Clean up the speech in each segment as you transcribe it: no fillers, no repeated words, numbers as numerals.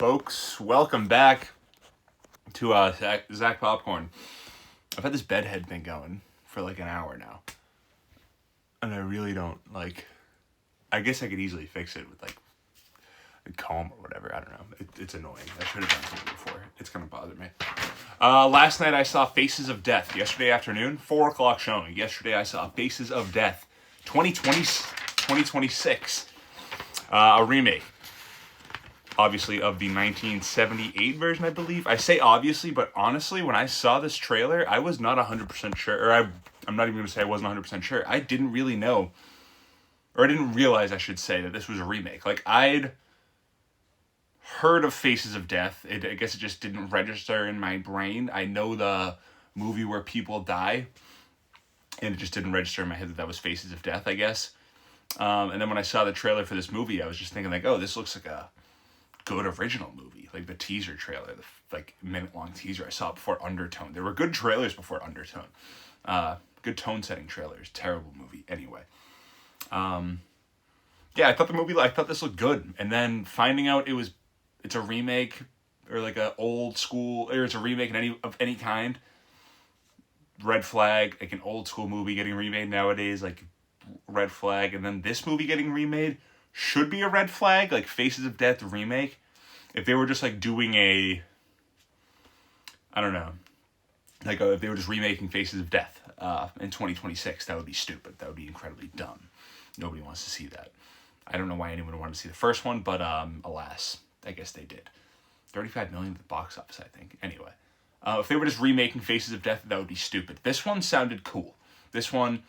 folks? Welcome back to Zach Popcorn. I've had this bedhead thing going for like an hour now, and I really don't like. I guess I could easily fix it with like a comb or whatever. I don't know. It's annoying. I should have done something before. It's gonna bother me. Last night I saw Faces of Death. Yesterday afternoon, 4:00 showing. Yesterday I saw Faces of Death, 2026, a remake. Obviously, of the 1978 version, I believe. I say obviously, but honestly, when I saw this trailer, I was not 100% sure, or I'm not even going to say I wasn't 100% sure. I didn't really know, or I didn't realize, I should say, that this was a remake. Like, I'd heard of Faces of Death. I guess it just didn't register in my brain. I know the movie where people die, and it just didn't register in my head that was Faces of Death, I guess. And then when I saw the trailer for this movie, I was just thinking, like, oh, this looks like a good original movie. Like the teaser trailer, the like minute-long teaser I saw before Undertone. There were good trailers before Undertone. Good tone-setting trailers. Terrible movie. Anyway. Yeah, I thought this looked good. And then finding out it's a remake, or like a old school, or it's a remake of any kind. Red flag, like an old school movie getting remade nowadays, like red flag. And then this movie getting remade should be a red flag, like Faces of Death remake. If they were just like doing I don't know, like if they were just remaking Faces of Death in 2026, that would be stupid. That would be incredibly dumb. Nobody wants to see that. I don't know why anyone would want to see the first one, but alas, I guess they did. 35 million at the box office, I think. Anyway, if they were just remaking Faces of Death, that would be stupid. This one sounded cool. This one,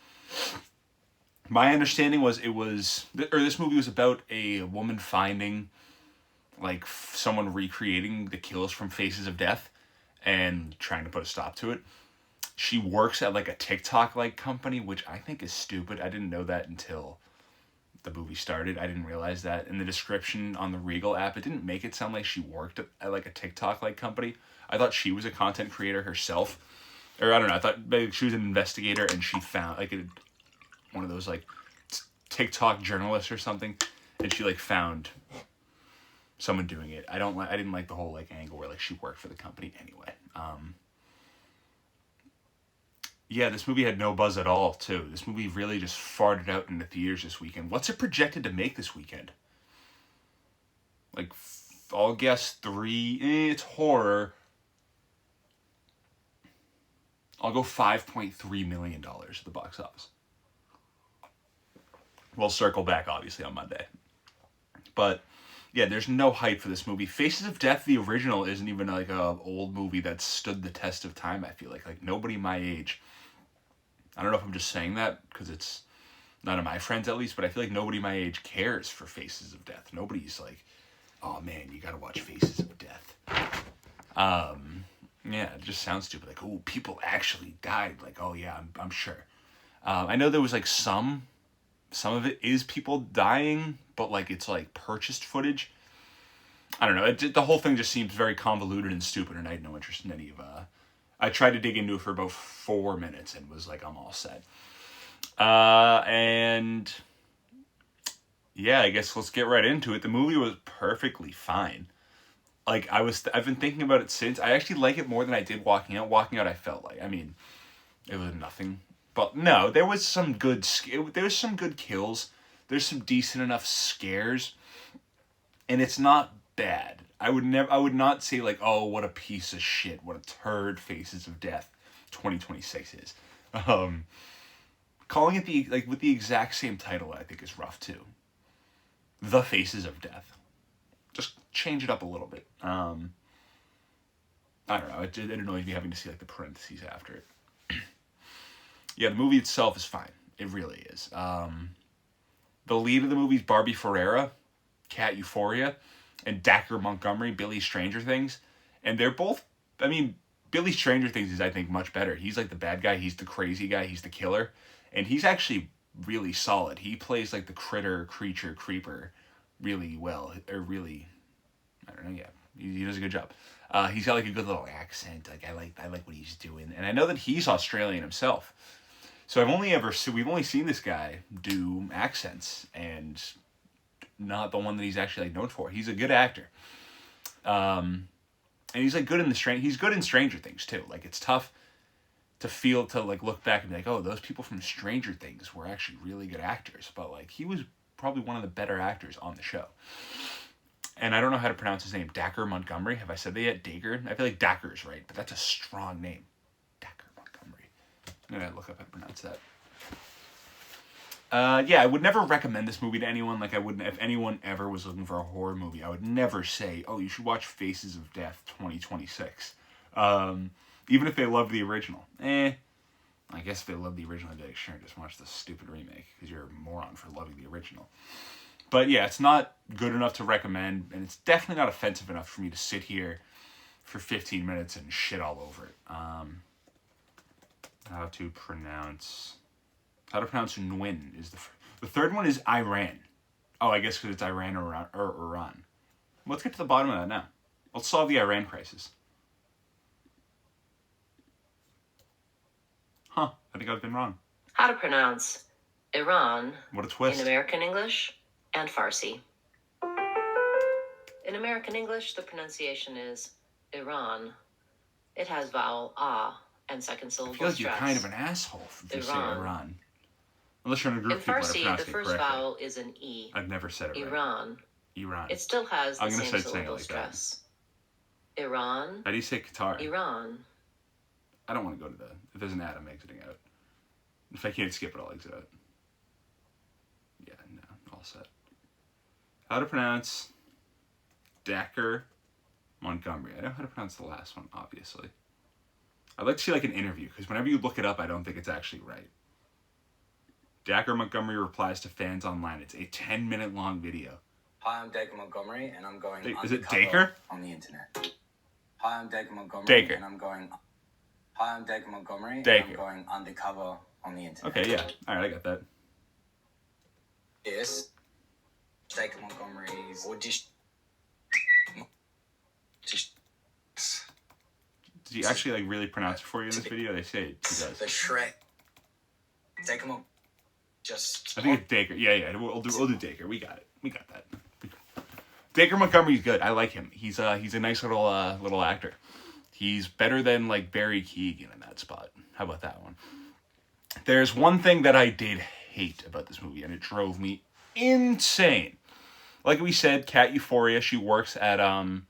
my understanding was this movie was about a woman finding, like, someone recreating the kills from Faces of Death and trying to put a stop to it. She works at, like, a TikTok-like company, which I think is stupid. I didn't know that until the movie started. I didn't realize that. In the description on the Regal app, it didn't make it sound like she worked at like, a TikTok-like company. I thought she was a content creator herself. Or, I don't know, I thought maybe she was an investigator and she found, like, one of those, like, TikTok journalists or something, and she, like, found someone doing it. I didn't like the whole, like, angle where, like, she worked for the company anyway. Yeah, this movie had no buzz at all, too. This movie really just farted out in the theaters this weekend. What's it projected to make this weekend? Like, I'll guess 3. It's horror. I'll go $5.3 million at the box office. We'll circle back, obviously, on Monday. But yeah, there's no hype for this movie. Faces of Death, the original, isn't even like a old movie that stood the test of time, I feel like. Like, nobody my age, I don't know if I'm just saying that because it's none of my friends at least, but I feel like nobody my age cares for Faces of Death. Nobody's like, oh man, you gotta watch Faces of Death. Yeah, it just sounds stupid. Like, oh, people actually died. Like, oh yeah, I'm sure. I know there was like some of it is people dying, but like it's like purchased footage. I don't know. The whole thing just seems very convoluted and stupid, and I had no interest in any of. I tried to dig into it for about 4 minutes and was like, I'm all set. And yeah, I guess let's get right into it. The movie was perfectly fine. Like I've been thinking about it since. I actually like it more than I did Walking Out. Walking Out, I felt like, I mean, it was nothing. But no, there was some good kills. There's some decent enough scares, and it's not bad. I would not say like, oh, what a piece of shit, what a turd Faces of Death 2026 is. Calling it with the exact same title, I think is rough too. The Faces of Death. Just change it up a little bit. I don't know. It annoys me having to see like the parentheses after it. Yeah, the movie itself is fine. It really is. The lead of the movie is Barbie Ferreira, Cat Euphoria, and Dacre Montgomery, Billy Stranger Things. And they're both, I mean, Billy Stranger Things is, I think, much better. He's like the bad guy. He's the crazy guy. He's the killer. And he's actually really solid. He plays like the creeper really well. Or really, I don't know, yeah. He does a good job. He's got like a good little accent. Like I like what he's doing. And I know that he's Australian himself. So we've only seen this guy do accents and not the one that he's actually like known for. He's a good actor. And he's like good in he's good in Stranger Things too. Like it's tough to like look back and be like, oh, those people from Stranger Things were actually really good actors. But like he was probably one of the better actors on the show. And I don't know how to pronounce his name. Dacre Montgomery. Have I said that yet? Dacre? I feel like Dacre is right, but that's a strong name. Dacre Montgomery. I'm gonna look up how to pronounce that. Yeah, I would never recommend this movie to anyone. Like I wouldn't, if anyone ever was looking for a horror movie, I would never say, oh, you should watch Faces of Death 2026. Even if they love the original. I guess if they love the original, I'd be like, sure, just watch the stupid remake, because you're a moron for loving the original. But yeah, it's not good enough to recommend, and it's definitely not offensive enough for me to sit here for 15 minutes and shit all over it. How to pronounce Nguyen is the third one is Iran. Oh, I guess because it's Iran or Iran. Let's get to the bottom of that now. Let's solve the Iran crisis. Huh, I think I've been wrong. How to pronounce Iran What a twist. in American English and Farsi. In American English, the pronunciation is Iran. It has vowel ah and second syllable I feel like stress. you're kind of an asshole if you say Iran. Iran. Unless you're in a group In of people that Farsi, pronounce the it first correctly. vowel is an E. I've never said it right. Iran. Iran. It still has the I'm gonna same start saying it syllable like stress. Iran. How do you say Qatar? Iran. I don't want to go to if there's an ad, I'm exiting out. If I can't skip it, I'll exit out. Yeah, no, all set. How to pronounce Dacre Montgomery. I know how to pronounce the last one, obviously. I'd like to see like an interview, because whenever you look it up, I don't think it's actually right. Dacre Montgomery replies to fans online. It's a 10-minute long video. Hi, I'm Dacre Montgomery, and I'm going Is it undercover Dacre? on the internet. Hi, I'm Dacre Montgomery, Dacre. and I'm going. Hi, I'm Dacre Montgomery, Dacre. and I'm going undercover on the internet. Okay, yeah. All right, I got that. Yes. Dacre Montgomery's audition. Did he actually like really pronounce it for you in this video? They say he does. The Shrek. Dacre Montgomery. Just. I think it's Dacre. Yeah. We'll do Dacre. We got it. We got that. Dacre Montgomery's good. I like him. He's a nice little actor. He's better than like Barry Keoghan in that spot. How about that one? There's one thing that I did hate about this movie, and it drove me insane. Like we said, Cat Euphoria. She works at like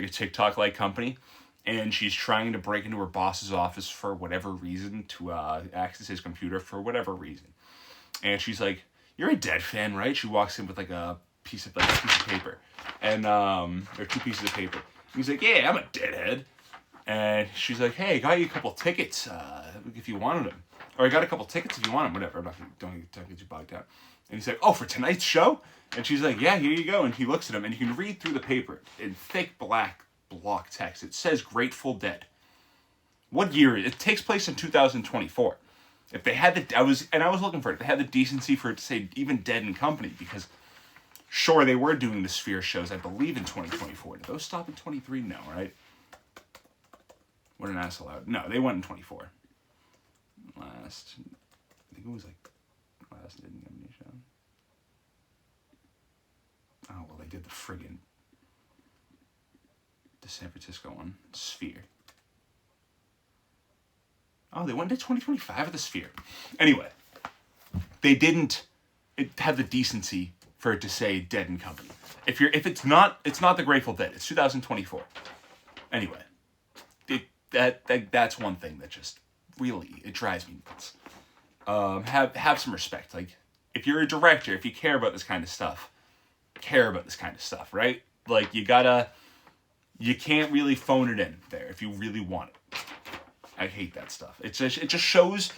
a TikTok like company, and she's trying to break into her boss's office for whatever reason to access his computer for whatever reason. And she's like, "You're a Dead fan, right?" She walks in with like a piece of paper, and or two pieces of paper. And he's like, "Yeah, I'm a Deadhead." And she's like, "Hey, I got you a couple tickets if you wanted them, or I got a couple tickets if you want them, whatever." I'm not gonna, don't get you bogged down. And he's like, "Oh, for tonight's show?" And she's like, "Yeah, here you go." And he looks at him, and you can read through the paper in thick black block text. It says Grateful Dead. What year? It takes place in 2024. If they had I was looking for it. If they had the decency for it to say even Dead and Company, because sure, they were doing the Sphere shows, I believe, in 2024. Did those stop in 23? No, right? What an asshole out. No, they went in 24. I think it was like last Disney show. Oh, well, they did the San Francisco one, Sphere. Oh, they went to 2025 at the Sphere. Anyway, they didn't have the decency for it to say Dead and Company. It's not the Grateful Dead. It's 2024. Anyway, that's one thing that just really it drives me nuts. Have some respect. Like, if you're a director, if you care about this kind of stuff, right? Like, you can't really phone it in there if you really want it. I hate that stuff. It just shows,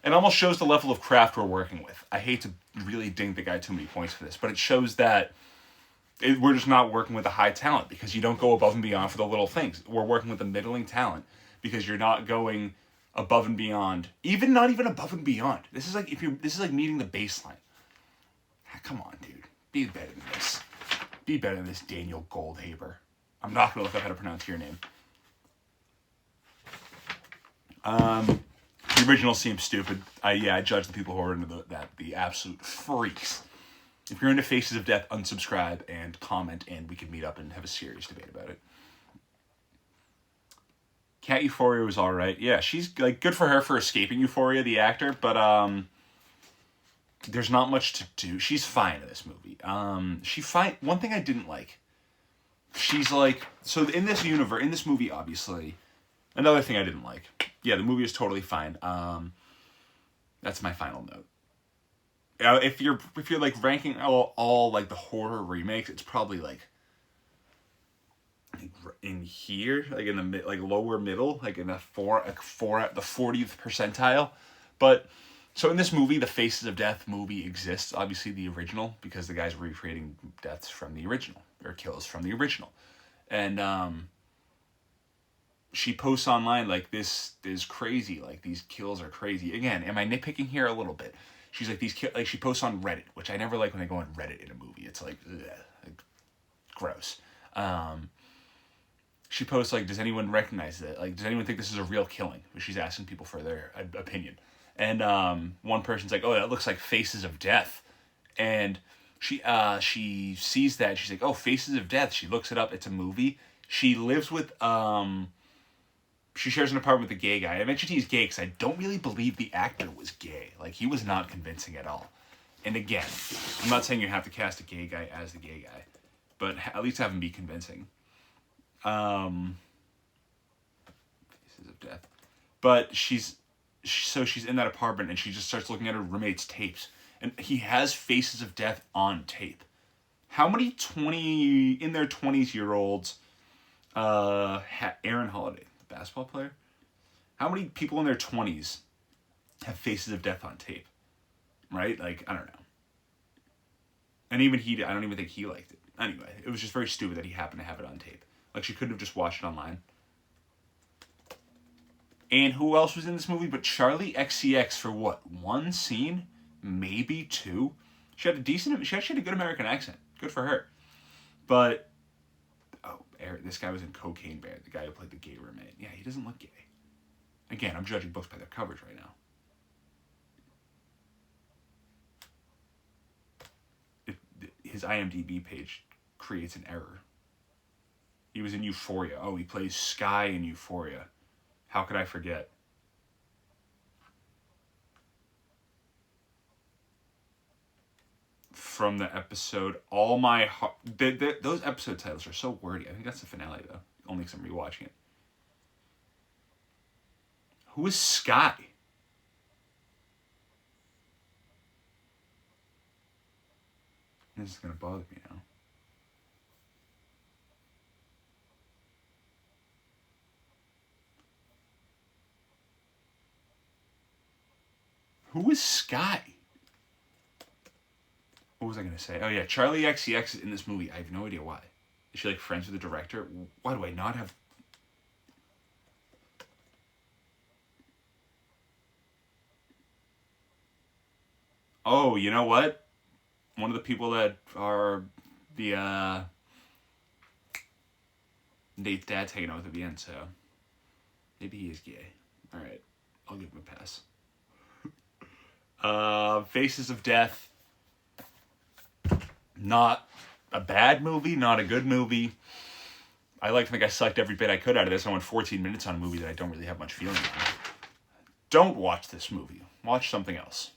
it almost shows the level of craft we're working with. I hate to really ding the guy too many points for this, but it shows that we're just not working with a high talent because you don't go above and beyond for the little things. We're working with a middling talent because you're not going above and beyond, not even above and beyond. This is like meeting the baseline. Come on, dude. Be better than this. Be better than this, Daniel Goldhaber. I'm not going to look up how to pronounce your name. The original seems stupid. I judge the people who are into the absolute freaks. If you're into Faces of Death, unsubscribe and comment, and we can meet up and have a serious debate about it. Cat Euphoria was all right. Yeah, she's like good for her for escaping Euphoria, the actor, but there's not much to do. She's fine in this movie. One thing I didn't like. She's like, so in this universe, in this movie, obviously, another thing I didn't like. Yeah, the movie is totally fine. That's my final note. If you're like ranking all like the horror remakes, it's probably like in here, like in the like lower middle, like in the four at the 40th percentile. But so in this movie, the Faces of Death movie exists, obviously the original, because the guy's recreating deaths from the original or kills from the original, and she posts online like, this is crazy, like these kills are crazy. Again, am I nitpicking here a little bit? She's like, like she posts on Reddit, which I never like when I go on Reddit in a movie. It's like, ugh, like gross. She posts like, does anyone recognize that? Like, does anyone think this is a real killing? She's asking people for their opinion. And one person's like, oh, that looks like Faces of Death. And she sees that. She's like, oh, Faces of Death. She looks it up. It's a movie. She lives with, she shares an apartment with a gay guy. I mentioned he's gay because I don't really believe the actor was gay. Like, he was not convincing at all. And again, I'm not saying you have to cast a gay guy as the gay guy, but at least have him be convincing. Faces of Death. But she's in that apartment and she just starts looking at her roommate's tapes. And he has Faces of Death on tape. How many in their 20s-year-olds, Aaron Holiday, the basketball player? How many people in their 20s have Faces of Death on tape? Right? Like, I don't know. And even I don't even think he liked it. Anyway, it was just very stupid that he happened to have it on tape. Like, she couldn't have just watched it online. And who else was in this movie but Charlie XCX for what? One scene? Maybe two? She had a good American accent. Good for her. But, this guy was in Cocaine Bear, the guy who played the gay roommate. Yeah, he doesn't look gay. Again, I'm judging books by their covers right now. His IMDb page creates an error. He was in Euphoria. Oh, he plays Sky in Euphoria. How could I forget? From the episode All My Heart. Those episode titles are so wordy. I think that's the finale, though. Only because I'm rewatching it. Who is Sky? This is going to bother me now. Who is Sky? What was I going to say? Oh, yeah. Charlie XCX is in this movie. I have no idea why. Is she, like, friends with the director? Why do I not have... Oh, you know what? One of the people that are the, Nate's dad's hanging out with at the end, so... Maybe he is gay. Alright. I'll give him a pass. Faces of Death. Not a bad movie, not a good movie. I like to think I sucked every bit I could out of this. I went 14 minutes on a movie that I don't really have much feeling on. Don't watch this movie. Watch something else.